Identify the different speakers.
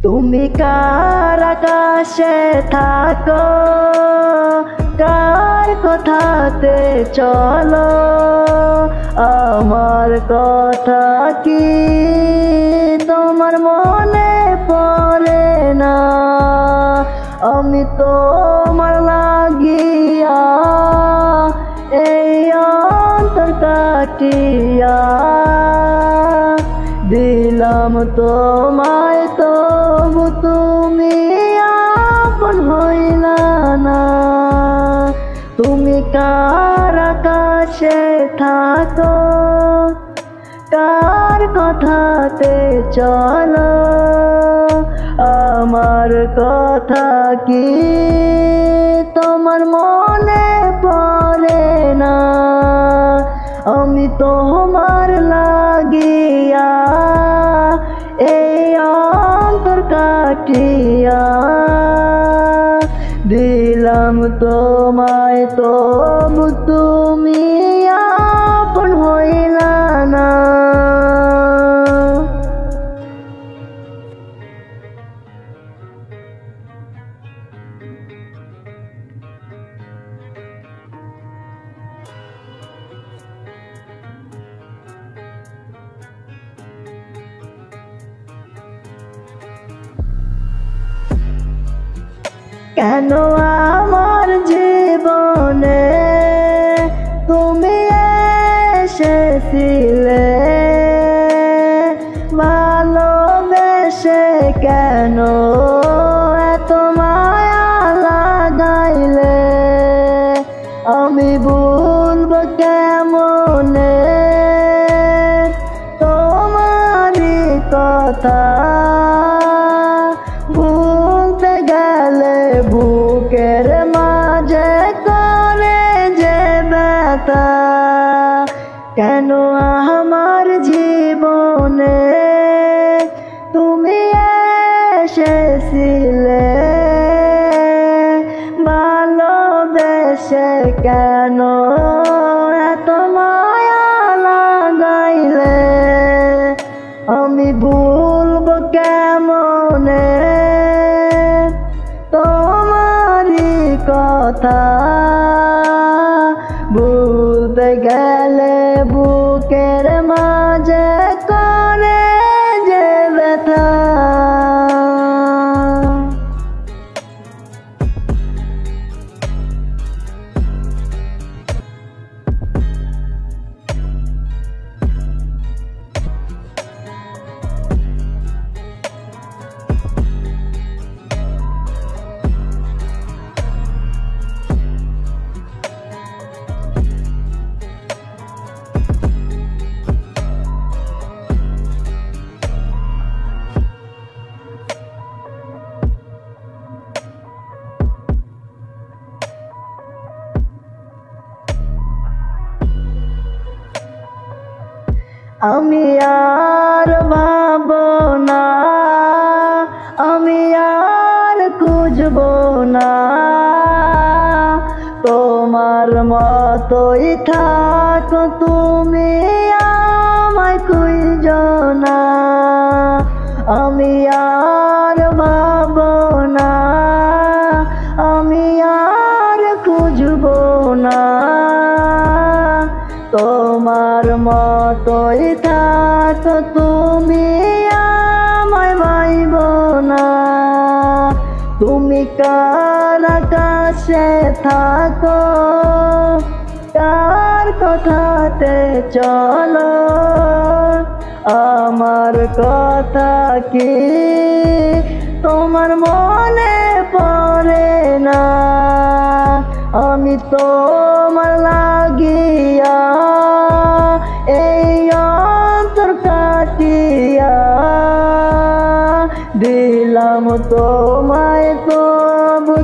Speaker 1: তুমি কার আকাশে থাকো, কার কথাতে চলো, আমার কথা কি তোমার মনে পড়ে না? আমি তোমার লাগিয়া এই অন্তর কাটিয়া দিলাম তোমায়, তবু তুমি আপন হইলা না। তুমি কার আকাশে থাকো, কার কথাতে চলো, আমার কথা কি তোমার মনে পড়ে না? আমি তোমার লাগিয়া এই অন্তর কাটিয়া দিলাম তোমায়, তবু তুমি আপন হইলা না। কেন আমার জীবনে তুমি এসেছিলে, ভালোবেসে কেন এত মায়া লাগাইলে? আমি ভুলব কেমনে তোমারই কথা, ভুলতে গেলে বুকের মাঝে করে যে ব্যথা। কেন আমার জীবনে তুমি এসেছিলে, ভালোবেসে কেন এত মায়া লাগাইলে? আমি ভুলব কেমনে তোমারই কথা, ভুলতে গেলে বুকের মাঝে করে যে ব্যথা। আমি আর ভাববো না, আমি আর খুঁজবো না, তোমার মতোই থাকো তুমি, আমায় খুঁজো না। আমি আর ভাববো না, আমি আর খুঁজবো না, তোমার মতোই থাকো তুমি, আমায় ভাইব না। তুমি কার আকাশে থাকো, কার কথাতে চলো, আমার কথা কি তোমার মনে পড়ে না? আমি তোমার লাগিয়া এই অন্তর কাটিয়া দিলাম তোমায়, তবু